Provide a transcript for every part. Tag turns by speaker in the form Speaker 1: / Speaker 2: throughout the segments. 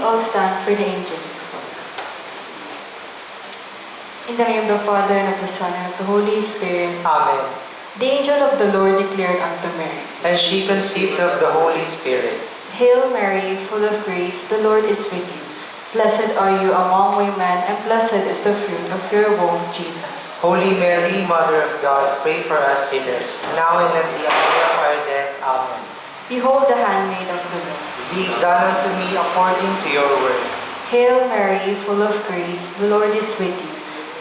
Speaker 1: all stand for the angels. In the name of the Father, and of the Son, and of the Holy Spirit.
Speaker 2: Amen.
Speaker 1: The angel of the Lord declared unto Mary,
Speaker 2: And she conceived of the Holy Spirit.
Speaker 1: Hail Mary, full of grace, the Lord is with you. Blessed are you among women, and blessed is the fruit of your womb, Jesus.
Speaker 2: Holy Mary, Mother of God, pray for us sinners, now and at the hour of our death. Amen.
Speaker 1: Behold the handmaid of the Lord.
Speaker 2: Be it done unto me according to your word.
Speaker 1: Hail Mary, full of grace, the Lord is with you.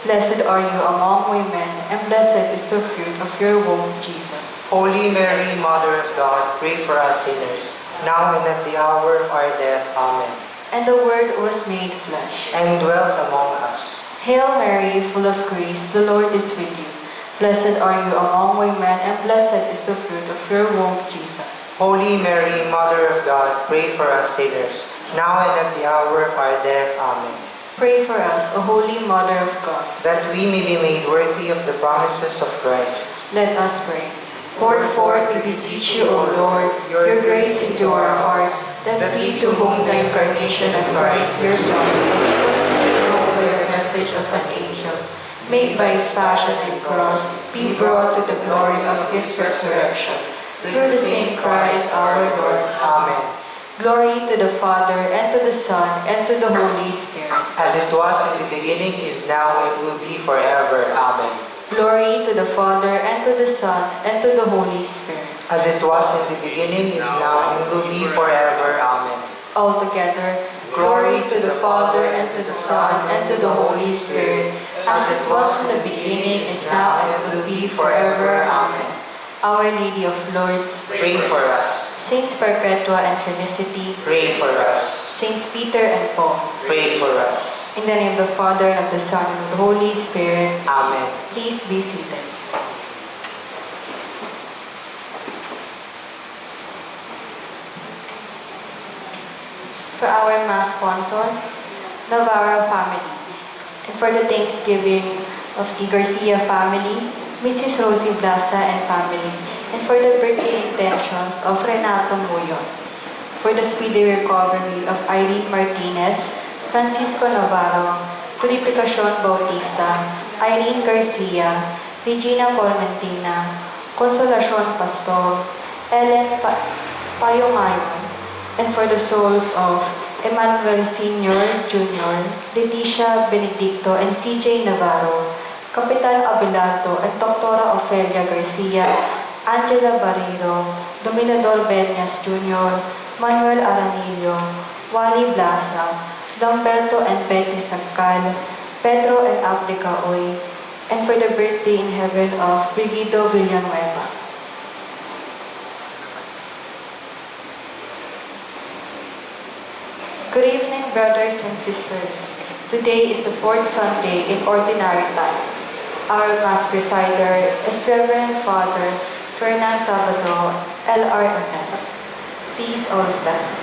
Speaker 1: Blessed are you among women, and blessed is the fruit of your womb, Jesus.
Speaker 2: Holy Mary, Mother of God, pray for us sinners, now and at the hour of our death. Amen.
Speaker 1: And the Word was made flesh,
Speaker 2: and dwelt among us.
Speaker 1: Hail Mary, full of grace, the Lord is with you. Blessed are you among women, and blessed is the fruit of your womb, Jesus.
Speaker 2: Holy Mary, Mother of God, pray for us sinners, now and at the hour of our death. Amen.
Speaker 1: Pray for us, O Holy Mother of God,
Speaker 2: that we may be made worthy of the promises of Christ.
Speaker 1: Let us pray. Pour forth, we beseech you, O Lord, your grace into our hearts, that we to whom the incarnation of Christ, your Son, was made known by the message of an angel, made by his passion and cross, be brought to the glory of his resurrection. Through the same Christ our Lord.
Speaker 2: Amen.
Speaker 1: Glory to the Father, and to the Son, and to the Holy Spirit.
Speaker 2: As it was in the beginning, is now, and will be forever. Amen.
Speaker 1: Glory to the Father, and to the Son, and to the Holy Spirit.
Speaker 2: As it was in the beginning, is now, and will be forever. Amen.
Speaker 1: Altogether, glory to the Father, and to the Son, and to the Holy Spirit, as it was in the beginning, is now, and will be forever. Amen. Our Lady of Lourdes,
Speaker 2: Pray for us.
Speaker 1: Saints Perpetua and Felicity,
Speaker 2: Pray for us.
Speaker 1: Saints Peter and Paul,
Speaker 2: Pray for us.
Speaker 1: in the name of the Father, and of the Son, and of the Holy Spirit.
Speaker 2: Amen.
Speaker 1: Please be seated. For our Mass sponsor, Navarro family, and for the Thanksgiving of the Garcia family, Mrs. Rosie Blasa and family, and for the birthday intentions of Renato Muyon, for the speedy recovery of Irene Martinez, Francisco Navarro, Purificacion Bautista, Irene Garcia, Regina Colmentina, Consolacion Pastor, Ellen Payongayon, and for the souls of Emmanuel Sr., Jr., Leticia Benedicto, and CJ Navarro, Kapitan Abelardo and Dr. Ofelia Garcia, Angela Barrero, Dominador Benyas Jr., Manuel Aranillo, Wally Blasa, Lamberto and Betty Sangcal, Pedro and Africa Oy, and for the birthday in heaven of Brigido Villanueva. Good evening, brothers and sisters. Today is the fourth Sunday in Ordinary Time. Our Mass presider is Reverend Father Fernan Sabado, LRMS. Please all stand.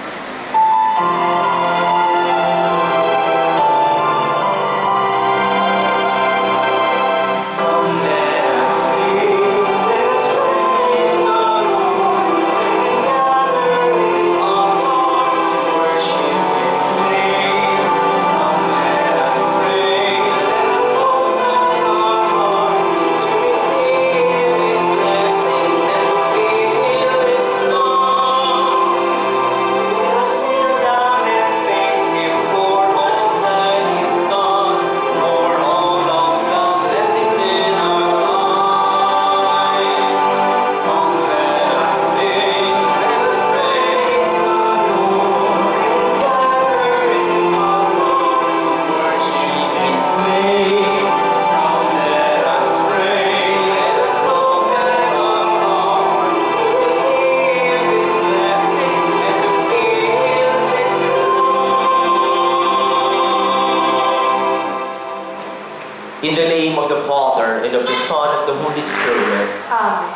Speaker 3: In the name of the Father, and of the Son, and of the Holy Spirit.
Speaker 1: Amen.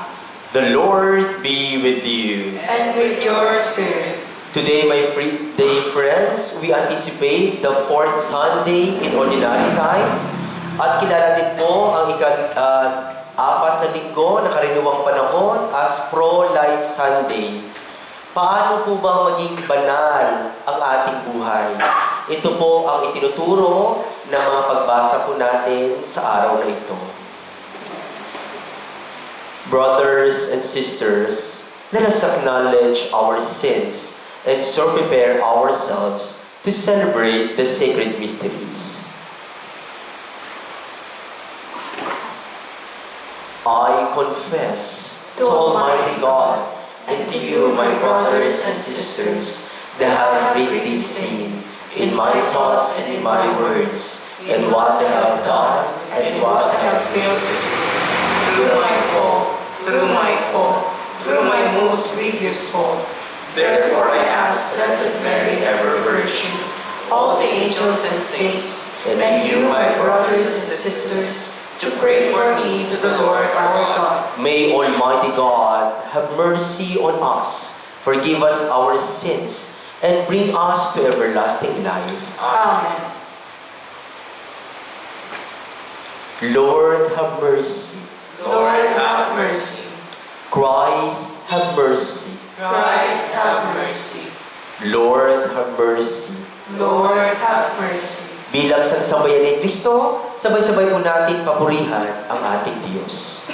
Speaker 3: The Lord be with you.
Speaker 1: And with your spirit.
Speaker 3: Today, my day friends, we anticipate the fourth Sunday in Ordinary Time. At kilala din po ang apat na linggo na karaniwang panahon as Pro-Life Sunday. Paano po bang maging banal ang ating buhay? Ito po ang itinuturo ng mga pagbasa po natin sa araw na ito. Brothers and sisters, let us acknowledge our sins and so prepare ourselves to celebrate the sacred mysteries. I confess to Almighty God and to you, my brothers and sisters, that I have greatly sinned in my thoughts and in my words, in what I have done and in what I have failed to do.
Speaker 4: Through my most grievous fault. Therefore I ask Blessed Mary, ever Virgin, all the angels and saints, and you, my brothers and sisters, to pray for me to the Lord our God.
Speaker 3: May Almighty God have mercy on us, forgive us our sins, and bring us to everlasting life.
Speaker 1: Amen.
Speaker 3: Lord, have mercy.
Speaker 4: Lord, have mercy.
Speaker 3: Christ, have mercy.
Speaker 4: Christ, have mercy.
Speaker 3: Lord, have mercy.
Speaker 4: Lord, have mercy.
Speaker 3: Bilang sambayan ni Kristo, sabay-sabay po natin papurihan ang ating Diyos.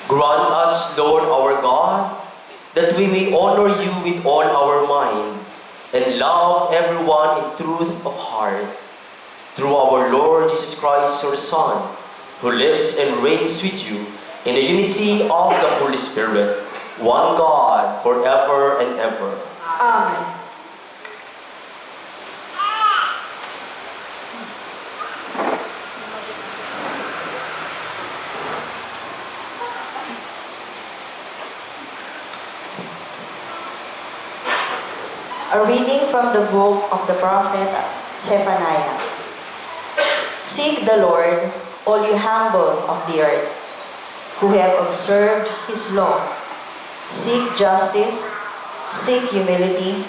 Speaker 3: Grant us, Lord our God, that we may honor you with all our mind and love everyone in truth of heart. Through our Lord Jesus Christ, your Son, who lives and reigns with you in the unity of the Holy Spirit, one God, forever and ever.
Speaker 1: Amen.
Speaker 5: A reading from the book of the prophet Zephaniah. Seek the Lord, all you humble of the earth, who have observed his law. Seek justice, seek humility.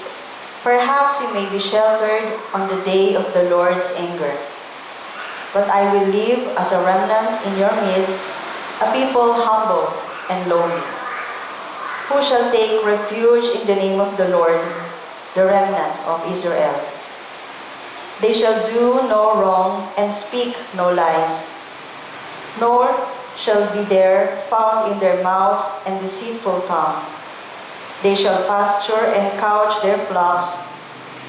Speaker 5: Perhaps you may be sheltered on the day of the Lord's anger. But I will live as a remnant in your midst, a people humble and lowly, who shall take refuge in the name of the Lord, the remnant of Israel. They shall do no wrong and speak no lies, nor shall be there found in their mouths and deceitful tongue. They shall pasture and couch their flocks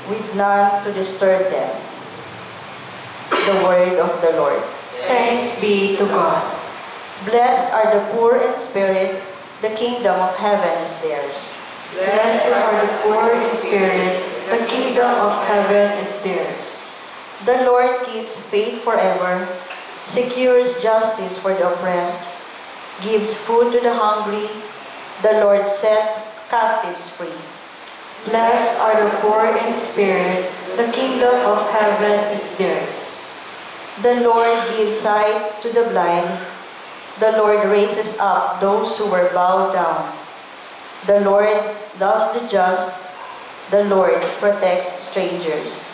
Speaker 5: with none to disturb them. The word of the Lord.
Speaker 1: Thanks be to God.
Speaker 5: Blessed are the poor in spirit, the kingdom of heaven is theirs.
Speaker 1: Blessed are the poor in spirit, the kingdom of heaven is theirs.
Speaker 5: The Lord keeps faith forever, secures justice for the oppressed, gives food to the hungry. The Lord sets captives free.
Speaker 1: Blessed are the poor in spirit, the kingdom of heaven is theirs.
Speaker 5: The Lord gives sight to the blind. The Lord raises up those who were bowed down. The Lord loves the just. The Lord protects strangers.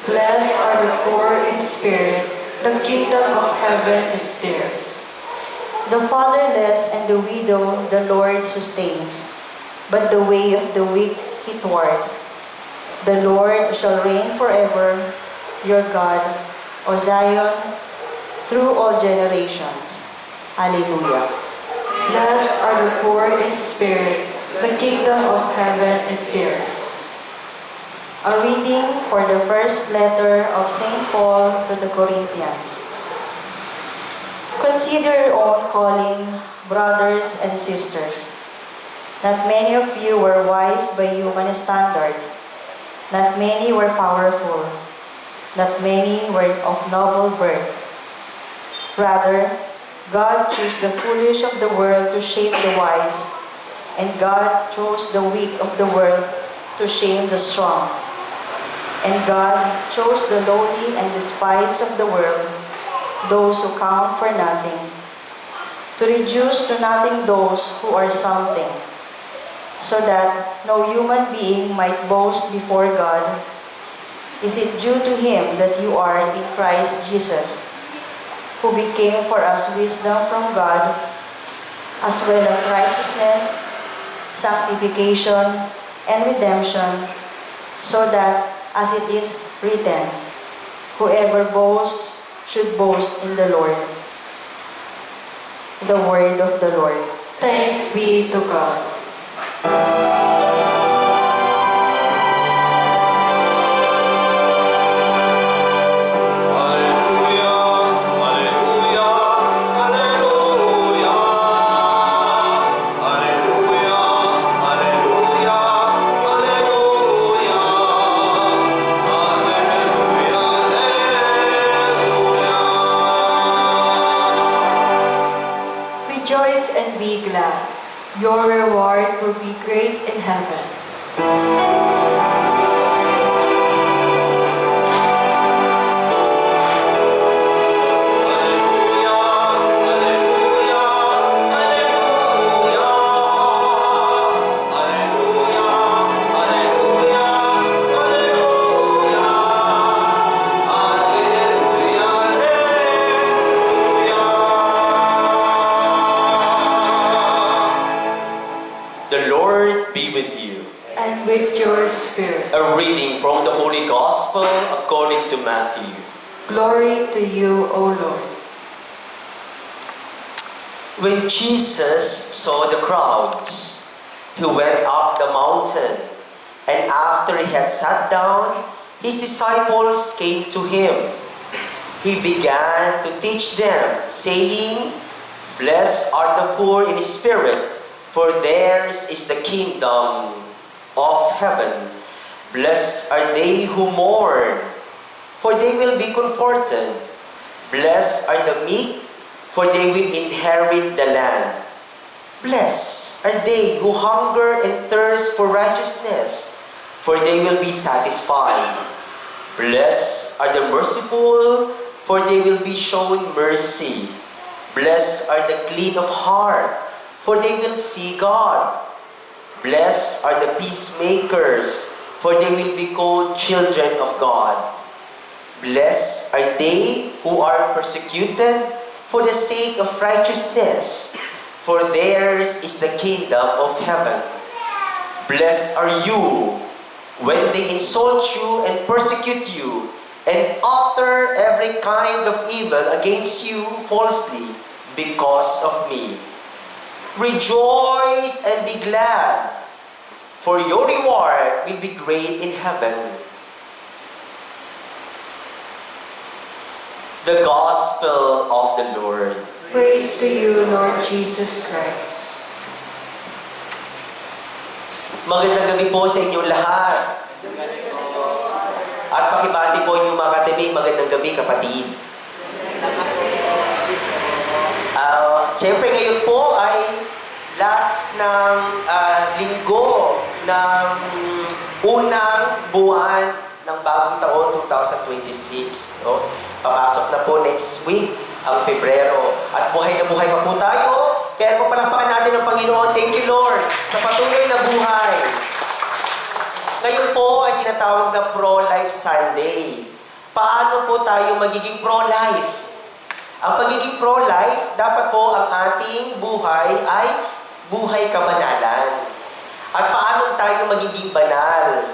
Speaker 1: Blessed are the poor in spirit, the kingdom of heaven is theirs.
Speaker 5: The fatherless and the widow the Lord sustains, but the way of the weak he thwarts. The Lord shall reign forever, your God, O Zion, through all generations. Alleluia.
Speaker 1: Blessed are the poor in spirit, the kingdom of heaven is theirs.
Speaker 5: A reading for the first letter of St. Paul to the Corinthians. Consider your own calling, brothers and sisters. Not many of you were wise by human standards. Not many were powerful. Not many were of noble birth. Rather, God chose the foolish of the world to shame the wise, and God chose the weak of the world to shame the strong. And God chose the lowly and despised of the world, those who count for nothing, to reduce to nothing those who are something, so that no human being might boast before God. Is it due to him that you are in Christ Jesus, who became for us wisdom from God, as well as righteousness, sanctification, and redemption, so that, as it is written, whoever boasts should boast in the Lord. The word of the Lord.
Speaker 1: Thanks be to God. Rejoice and be glad. Your reward will be great in heaven.
Speaker 3: The Lord be with you.
Speaker 1: And with your spirit.
Speaker 3: A reading from the Holy Gospel according to Matthew.
Speaker 1: Glory to you, O Lord.
Speaker 3: When Jesus saw the crowds, he went up the mountain, and after he had sat down, his disciples came to him. He began to teach them, saying, "Blessed are the poor in spirit, for theirs is the kingdom of heaven. Blessed are they who mourn, for they will be comforted. Blessed are the meek, for they will inherit the land. Blessed are they who hunger and thirst for righteousness, for they will be satisfied. Blessed are the merciful, for they will be shown mercy. Blessed are the clean of heart, for they will see God. Blessed are the peacemakers, for they will be called children of God. Blessed are they who are persecuted for the sake of righteousness, for theirs is the kingdom of heaven. Blessed are you when they insult you and persecute you, and utter every kind of evil against you falsely because of me. Rejoice and be glad, for your reward will be great in heaven. The Gospel of the Lord.
Speaker 1: Praise to you, Lord Jesus Christ.
Speaker 3: Magandang gabi po sa inyong lahat. At pakibati po inyong mga katabi, magandang gabi kapatid. Siyempre ngayon po ay last ng linggo ng unang buwan ng bagong taon 2026. No? Papasok na po next week ang Pebrero. At buhay na buhay pa po tayo. Kaya papalakpakan natin ang Panginoon. Thank you, Lord, sa patuloy na buhay. Ngayon po ay tinatawag na Pro-Life Sunday. Paano po tayo magiging pro-life? Ang pagiging pro-life, dapat po ang ating buhay ay buhay kabanalan. At paano tayo magiging banal?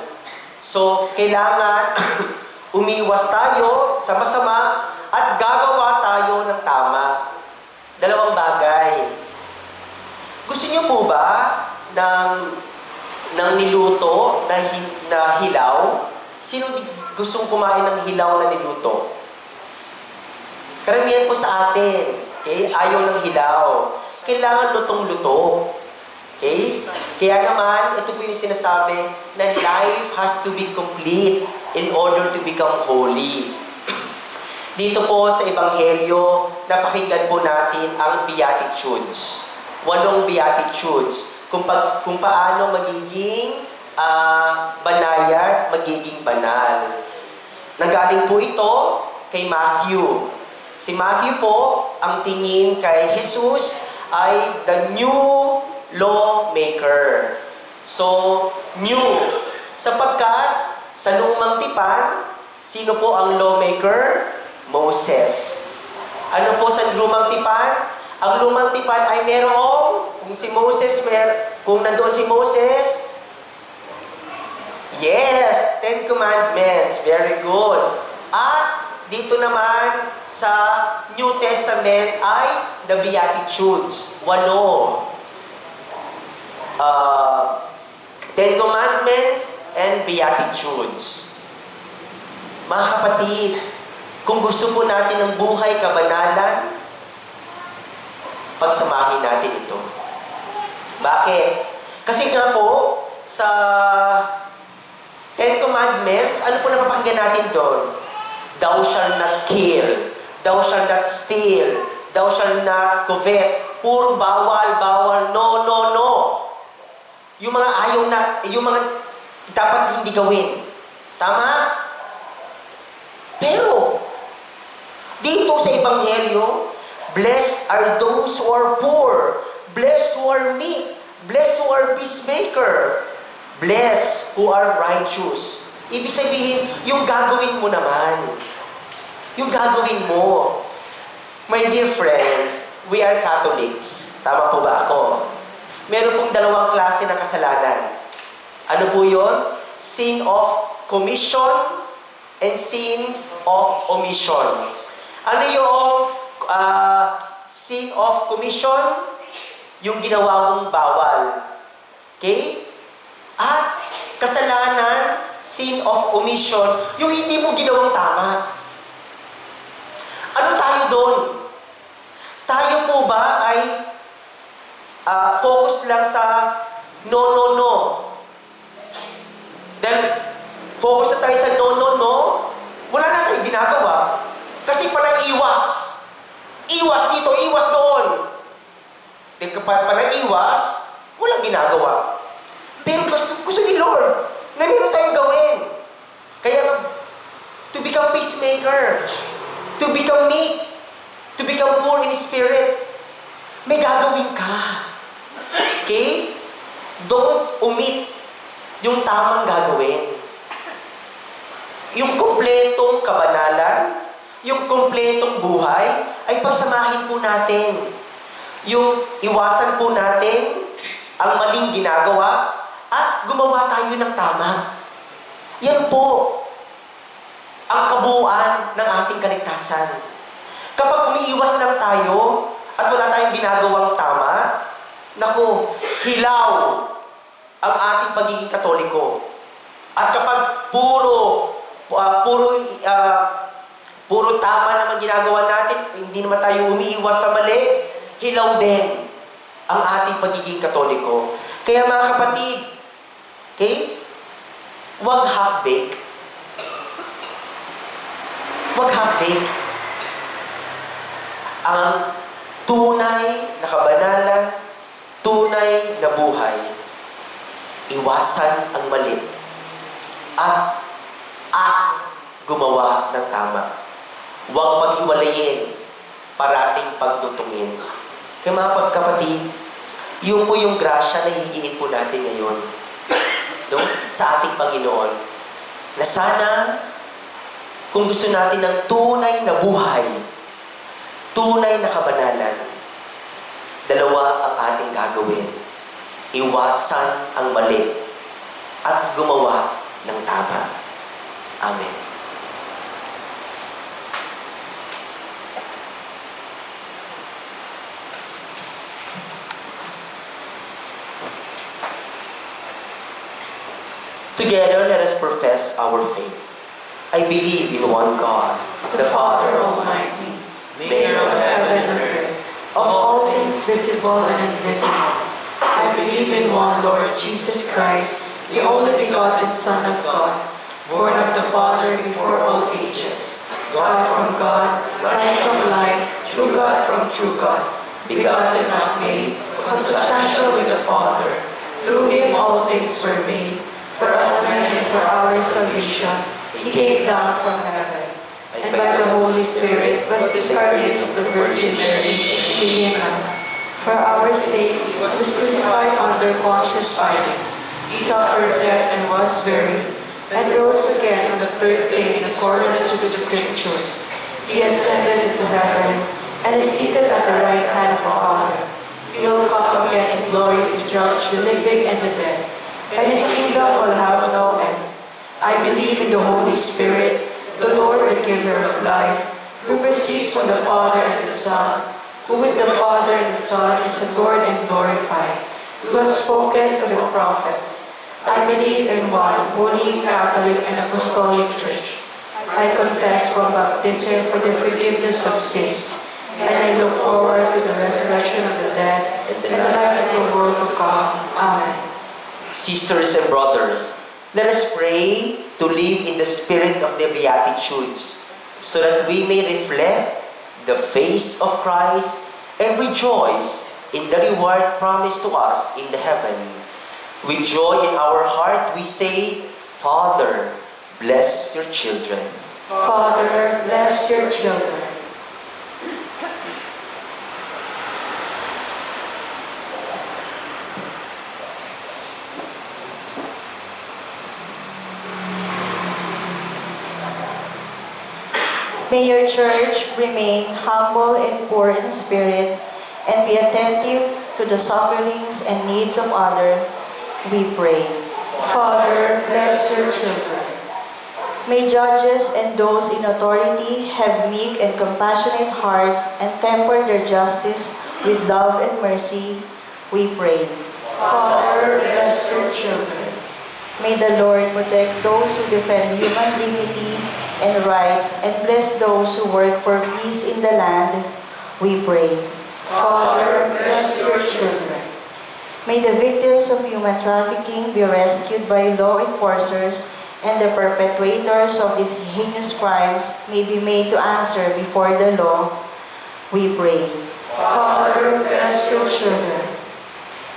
Speaker 3: So, kailangan umiwas tayo sa masama at gagawa tayo ng tama. Dalawang bagay. Gusto niyo po ba ng niluto na hilaw? Sino gustong kumain ng hilaw na niluto? Karamihan po sa atin, okay? Ayaw ng hilaw. Kailangan lutong-luto. Okay? Kaya naman, ito po yung sinasabi na life has to be complete in order to become holy. Dito po sa Ebanghelyo, napakinggan po natin ang Beatitudes. 8 Beatitudes. Kung paano magiging banayad, magiging banal. Nanggaling po ito kay Matthew. Si Matthew po, ang tingin kay Jesus ay the new lawmaker. So, new. Sapagkat sa lumang tipan, sino po ang lawmaker? Moses. Ano po sa lumang tipan? Ang lumang tipan ay merong, kung nandoon si Moses, yes, 10 Commandments. Very good. At dito naman sa New Testament ay the Beatitudes. 8. 10 Commandments and Beatitudes. Mga kapatid, kung gusto po natin ng buhay kabanalan, pagsamahin natin ito. Bakit? Kasi nga po, sa 10 Commandments, ano po napapakinggan natin doon? Thou shalt not kill. Thou shalt not steal. Thou shalt not covet. Puro bawal, bawal, no, no, no. Yung mga ayaw na, yung mga dapat hindi gawin. Tama? Pero, dito sa Ebanghelyo, blessed are those who are poor. Blessed who are meek. Blessed who are peacemaker. Blessed who are righteous. Ibig sabihin, yung gagawin mo naman. Yung gagawin mo. My dear friends, we are Catholics. Tama po ba ako? Meron pong dalawang klase ng kasalanan. Ano po yun? Sin of commission and sins of omission. Ano yung sin of commission? Yung ginawa mong bawal. Okay? At kasalanan, sin of omission, yung hindi mo ginawang tama. Ano tayo doon? Tayo po ba ay focus lang sa no, no, no? Then, focus na tayo sa no, no, no? Wala na tayong ginagawa. Kasi parang iwas. Iwas dito, iwas doon. Then, kapag parang iwas, walang ginagawa. Pero gusto ni Lord na meron tayong gawin. Kaya, to become peacemaker, to become meek, to become poor in spirit, may gagawin ka. Okay? Don't omit yung tamang gagawin. Yung kumpletong kabanalan yung kompletong buhay, ay pagsamahin po natin. Yung iwasan po natin ang maling ginagawa at gumawa tayo ng tama. Yan po ang kabuuan ng ating kaligtasan. Kapag umiiwas lang tayo at wala tayong ginagawang tama, naku, hilaw ang ating pagiging Katoliko. At kapag puro tama naman ginagawa natin, hindi naman tayo umiiwas sa mali, hilaw din ang ating pagiging Katoliko. Kaya mga kapatid, okay? Huwag half-baked. Huwag half-baked. Ang tunay na kabanalan, tunay na buhay, iwasan ang mali at gumawa ng tama. Huwag paghiwalayin, parating pagtutungin. Kaya mga pagkapatid, yun po yung grasya na hihigiin po natin ngayon, no? Sa ating Panginoon. Na sana, kung gusto natin ng tunay na buhay, tunay na kabanalan, dalawa ang ating gagawin. Iwasan ang mali at gumawa ng tama. Amen. Together, let us profess our faith. I believe in one God,
Speaker 4: The Father Almighty, maker of heaven and earth, of all things visible and invisible. I believe in one Lord Jesus Christ, the only begotten Son of God, born of the Father before all ages, God from God, light from light, true God from true God, begotten not made, consubstantial with the Father. Through him all things were made. For us men and for our salvation, he came down from heaven, and by the Holy Spirit was incarnate of the Virgin Mary, being man. For our sake, he was crucified under Pontius Pilate. He suffered death and was buried, and rose again on the third day in accordance with the Scriptures. He ascended into heaven, and is seated at the right hand of the Father. He will come again in glory to judge the living and the dead, and his kingdom will have no end. I believe in the Holy Spirit, the Lord, the giver of life, who proceeds from the Father and the Son, who with the Father and the Son is adored and glorified, who has spoken to the prophets. I believe in one holy, Catholic, and Apostolic Church. I confess from baptism for the forgiveness of sins, and I look forward to the resurrection of the dead and the life of the world to come. Amen.
Speaker 3: Sisters and brothers, let us pray to live in the spirit of the Beatitudes, so that we may reflect the face of Christ and rejoice in the reward promised to us in the heaven. With joy in our heart, we say, Father, bless your children.
Speaker 4: Father, bless your children.
Speaker 5: May your church remain humble and poor in spirit, and be attentive to the sufferings and needs of others, we pray.
Speaker 4: Father, bless your children.
Speaker 5: May judges and those in authority have meek and compassionate hearts and temper their justice with love and mercy, we pray.
Speaker 4: Father, bless your children.
Speaker 5: May the Lord protect those who defend human dignity and rights, and bless those who work for peace in the land, we pray.
Speaker 4: Father, bless your children.
Speaker 5: May the victims of human trafficking be rescued by law enforcers, and the perpetrators of these heinous crimes may be made to answer before the law, we pray.
Speaker 4: Father, bless your children.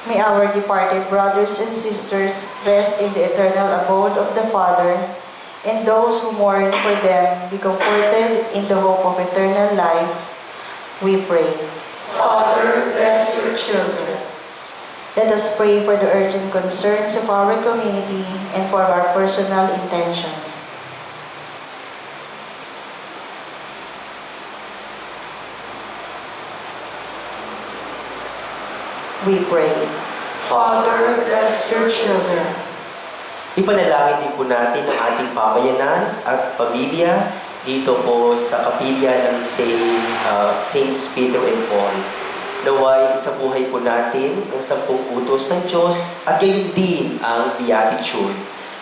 Speaker 5: May our departed brothers and sisters rest in the eternal abode of the Father, and those who mourn for them be comforted in the hope of eternal life, we pray.
Speaker 4: Father, bless your children.
Speaker 5: Let us pray for the urgent concerns of our community and for our personal intentions. we pray.
Speaker 4: Father, bless your children.
Speaker 3: Ipanalangin din po natin ang ating pamayanan at pamilya dito po sa kapilya ng Saints Peter and Paul. Naway sa buhay po natin ang 10 utos ng Diyos at gayon din ang beatitude.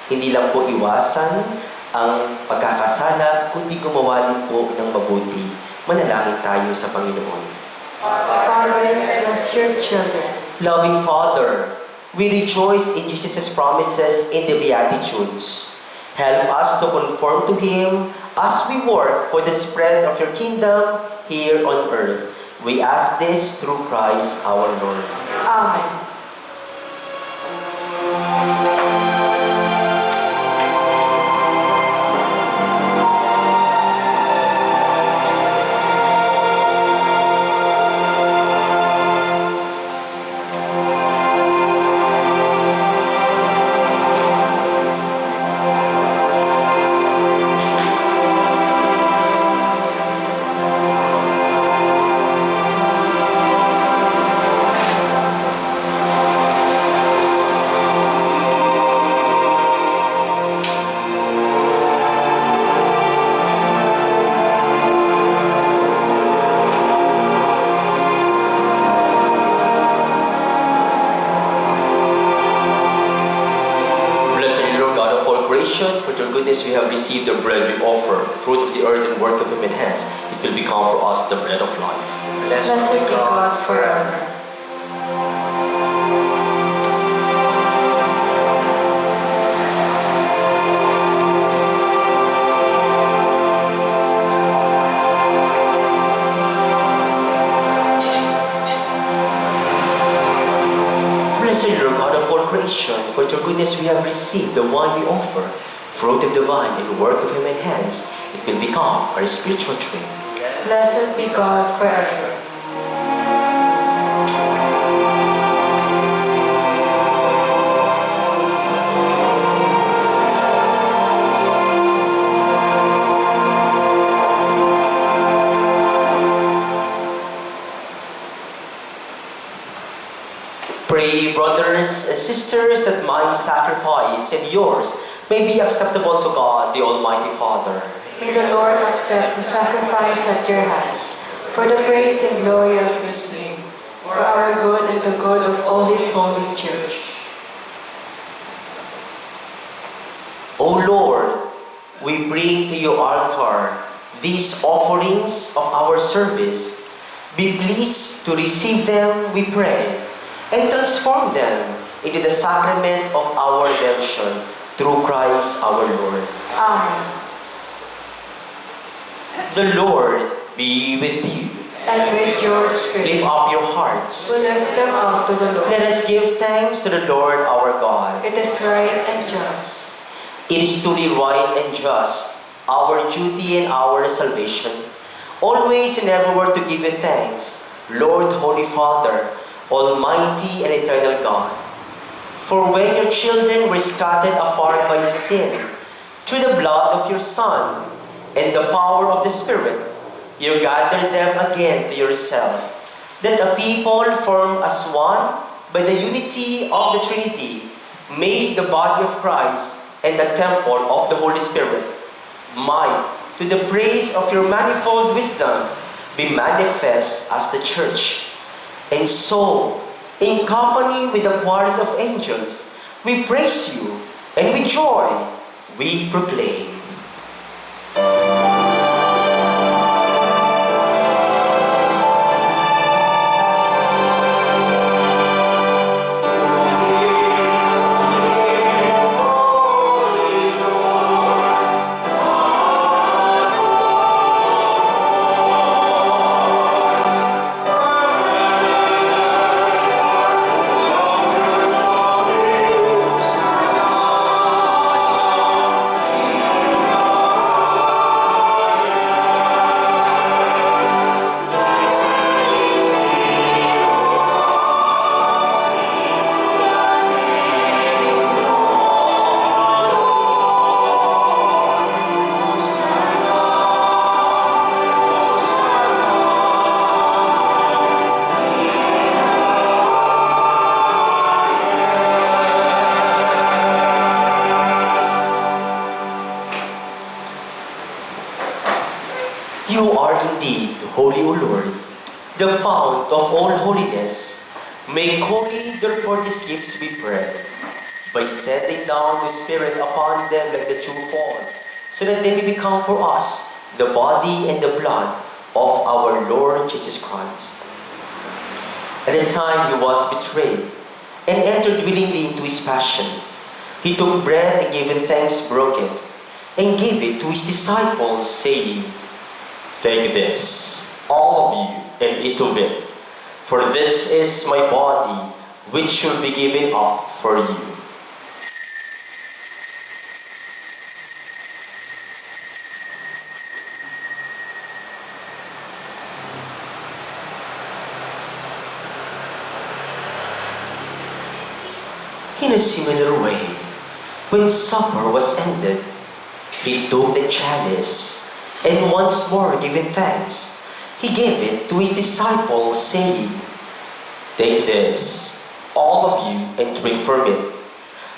Speaker 3: Hindi lang po iwasan ang pagkakasala, kundi gumawa din po ng mabuti. Manalangin tayo sa Panginoon.
Speaker 1: Father, bless your children.
Speaker 3: Loving Father, we rejoice in Jesus' promises in the Beatitudes. Help us to conform to Him as we work for the spread of your kingdom here on earth. We ask this through Christ our Lord.
Speaker 1: Amen.
Speaker 3: For your goodness we have received the bread we offer, fruit of the earth and work of human hands. It will become for us the bread of life.
Speaker 1: Blessed be God forever.
Speaker 3: Blessed Lord God of all creation, for your goodness we have received the wine we offer, fruit of the vine and work of human hands. It will become our spiritual drink.
Speaker 1: Blessed be God forever.
Speaker 3: Pray, brothers and sisters, that my sacrifice and yours may be acceptable to God, the Almighty Father.
Speaker 1: May the Lord accept the sacrifice at your hands, for the praise and glory of His name, for our good and the good of all His holy church.
Speaker 3: O Lord, we bring to your altar these offerings of our service. Be pleased to receive them, we pray, and transform them into the sacrament of our redemption through Christ our Lord.
Speaker 1: Amen.
Speaker 3: The Lord be with you.
Speaker 1: And with your spirit,
Speaker 3: Lift up your hearts.
Speaker 1: we lift them up to the Lord.
Speaker 3: Let us give thanks to the Lord our God.
Speaker 1: It is right and just.
Speaker 3: It is truly right and just, our duty and our salvation, always and everywhere to give you thanks, Lord, Holy Father, Almighty and eternal God. For when your children were scattered apart by sin, through the blood of your Son and the power of the Spirit, you gathered them again to yourself, that a people formed as one by the unity of the Trinity, made the body of Christ and the temple of the Holy Spirit, might, to the praise of your manifold wisdom, be manifest as the Church. And so, in company with the choirs of angels, we praise you, and with joy we proclaim. You are indeed holy, O Lord, the fount of all holiness. Make holy, therefore, these gifts, we pray, by sending down the Spirit upon them like the dew fall, so that they may become for us the body and the blood of our Lord Jesus Christ. At the time he was betrayed and entered willingly into his passion, he took bread and giving thanks, broke it, and gave it to his disciples, saying, "Take this, all of you, and eat of it, for this is my body, which shall be given up for you." In a similar way, when supper was ended, he took the chalice, and once more giving thanks, he gave it to his disciples, saying, "Take this, all of you, and drink from it.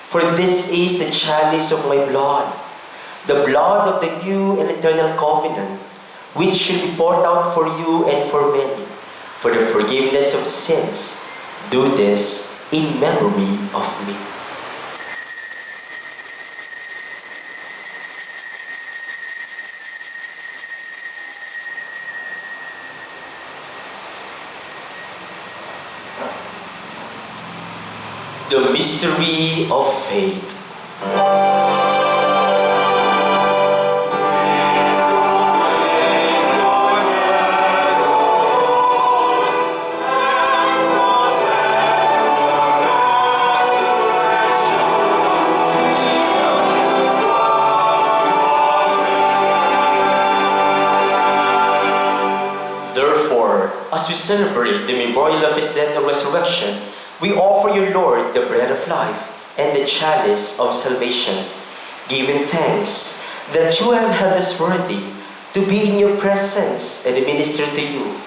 Speaker 3: For this is the chalice of my blood, the blood of the new and eternal covenant, which shall be poured out for you and for many, for the forgiveness of sins. Do this in memory of me." The mystery of faith. Therefore, as we celebrate the memorial of his death and resurrection, we offer you, Lord, the bread of life and the chalice of salvation, giving thanks that you have held us worthy to be in your presence and minister to you.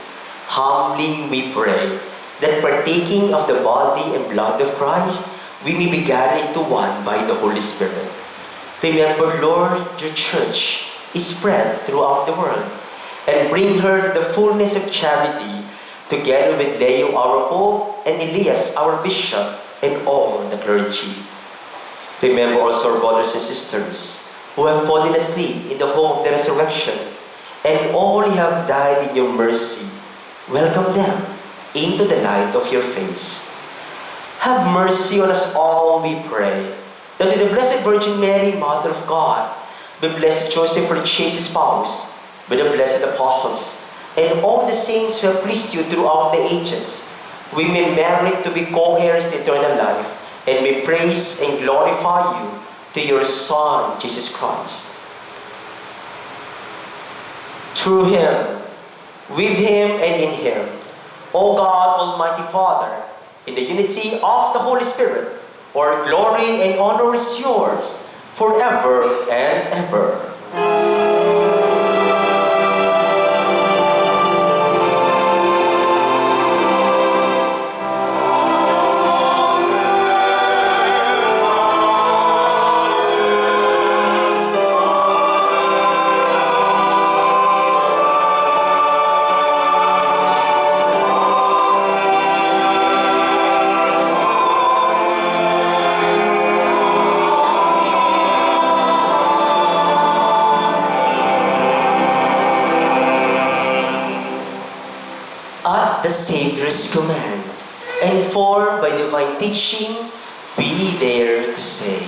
Speaker 3: Humbly we pray that partaking of the body and blood of Christ, we may be gathered into one by the Holy Spirit. Remember, Lord, your church is spread throughout the world, and bring her to the fullness of charity, together with Leo our Pope and Elias our Bishop and all the clergy. Remember also our brothers and sisters who have fallen asleep in the hope of the resurrection, and all who have died in your mercy. Welcome them into the light of your face. Have mercy on us all, we pray, that with the Blessed Virgin Mary, Mother of God, with Blessed Joseph, her chaste spouse, with the blessed apostles, and all the saints who have pleased you throughout the ages, we may merit to be co-heirs to eternal life, and may praise and glorify you to your Son, Jesus Christ. Through him, with him, and in him, O God, Almighty Father, in the unity of the Holy Spirit, all glory and honor is yours, forever and ever. At the Savior's command, and formed by divine teaching, we dare to say,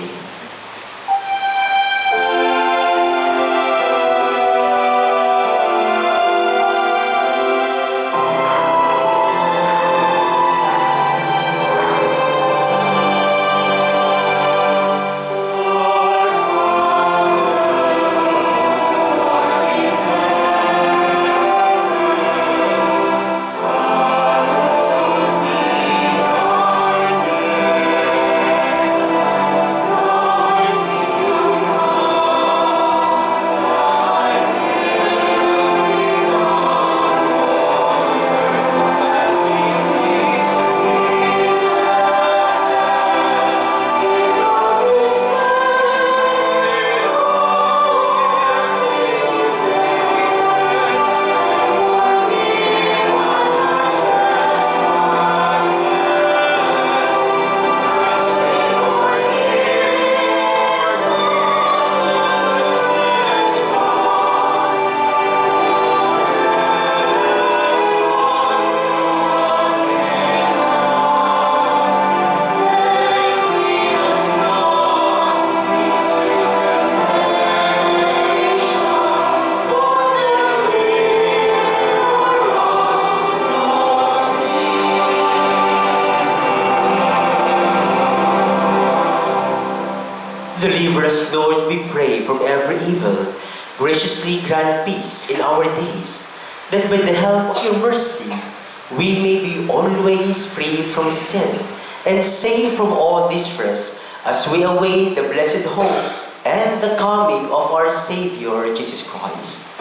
Speaker 3: us, Lord, we pray, from every evil. Graciously grant peace in our days, that by the help of your mercy, we may be always free from sin and safe from all distress, as we await the blessed hope and the coming of our Savior, Jesus Christ.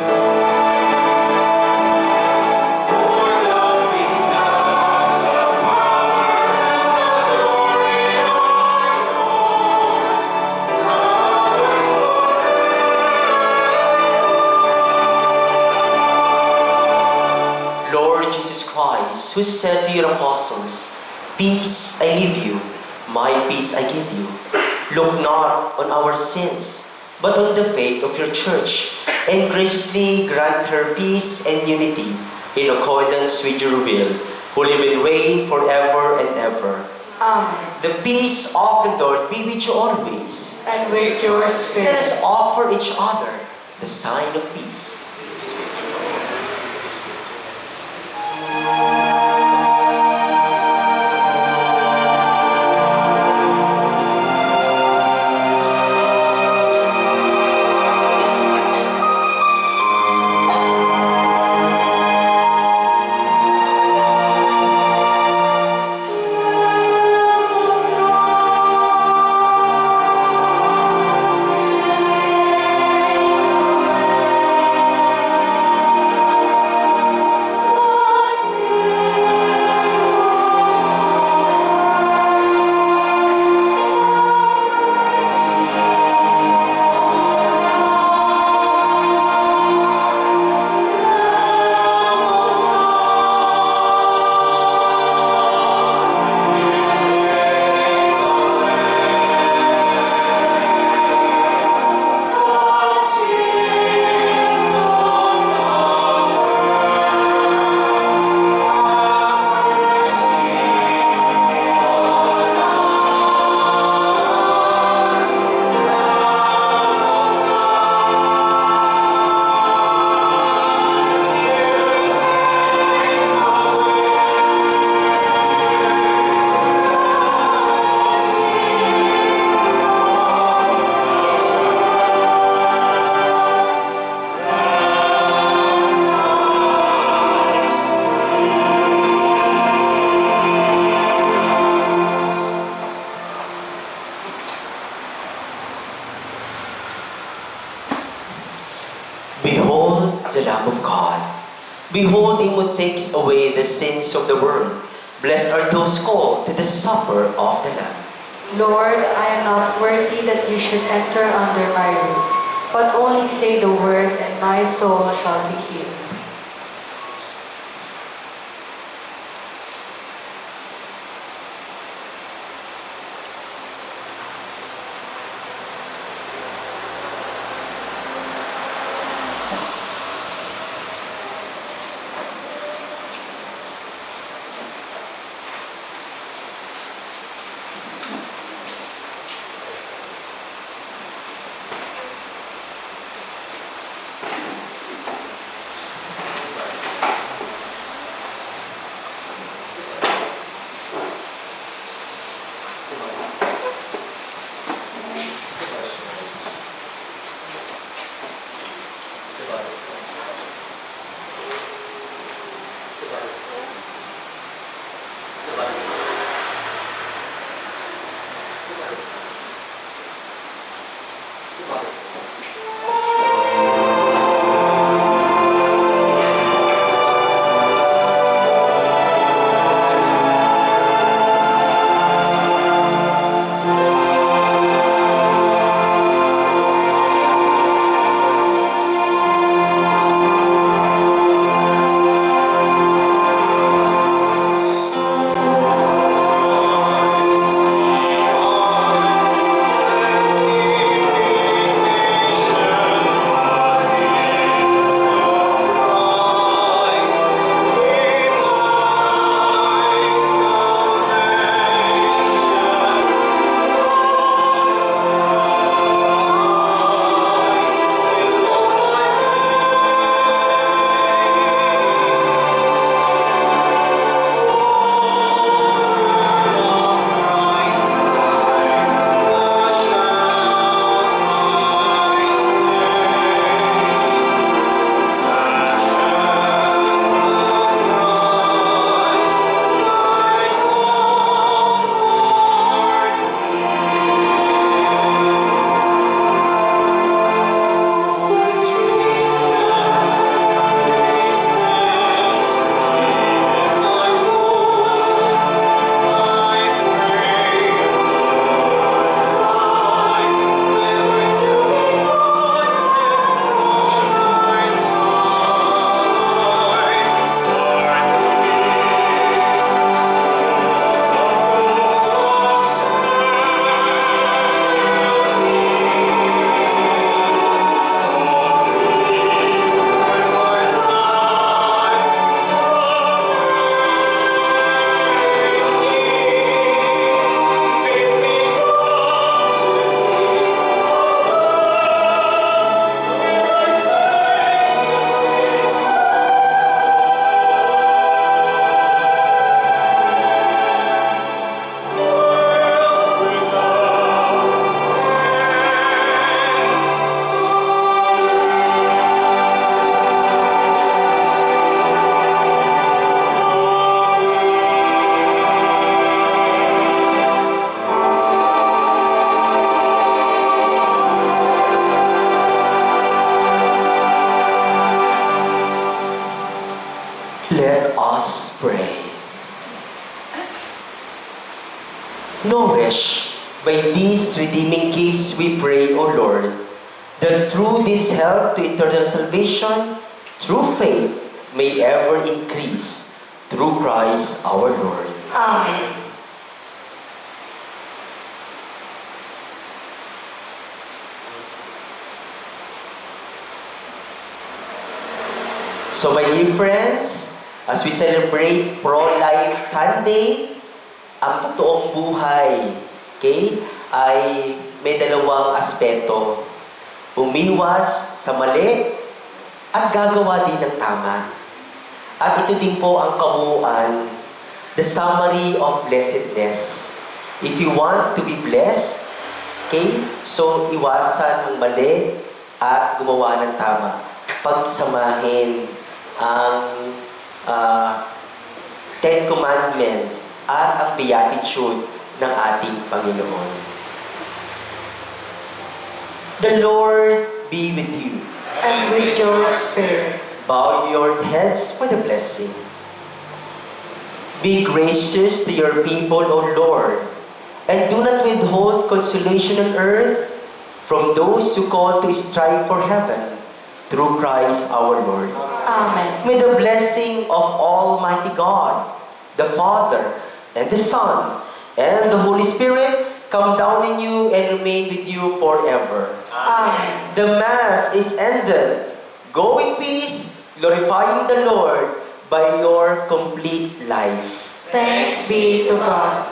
Speaker 3: Lord Jesus Christ, who said to your apostles, "Peace I leave you, my peace I give you," look not on our sins, but on the faith of your church, and graciously grant her peace and unity in accordance with your will, who live and reign forever and ever.
Speaker 1: Amen.
Speaker 3: The peace of the Lord be with you always.
Speaker 1: And with your
Speaker 3: Let
Speaker 1: spirit.
Speaker 3: us offer each other the sign of peace. Behold the Lamb of God. Behold him who takes away the sins of the world. Blessed are those called to the supper of the Lamb.
Speaker 1: Lord, I am not worthy that you should enter under my roof, but only say the word, and my soul shall be healed.
Speaker 3: Nourish by these redeeming gifts, we pray, O Lord, that through this help to eternal salvation, through faith, may ever increase, through Christ our Lord.
Speaker 4: Amen.
Speaker 3: So my dear friends, as we celebrate Pro-Life Sunday, ang totoong buhay, okay, ay may dalawang aspeto. Umiwas sa mali at gagawa din ng tama. At ito din po ang kabuuan, the summary of blessedness. If you want to be blessed, okay, so iwasan ang mali at gumawa ng tama. Pagsamahin ang Ten Commandments at ang Beatitude ng ating Panginoon. The Lord be with you.
Speaker 4: And with your spirit.
Speaker 3: Bow your heads for the blessing. Be gracious to your people, O Lord, and do not withhold consolation on earth from those who call to strive for heaven, through Christ our Lord.
Speaker 1: Amen.
Speaker 3: May the blessing of Almighty God, the Father, and the Son, and the Holy Spirit come down in you and remain with you forever.
Speaker 1: Amen.
Speaker 3: The Mass is ended. Go in peace, glorifying the Lord by your complete life.
Speaker 1: Thanks be to God.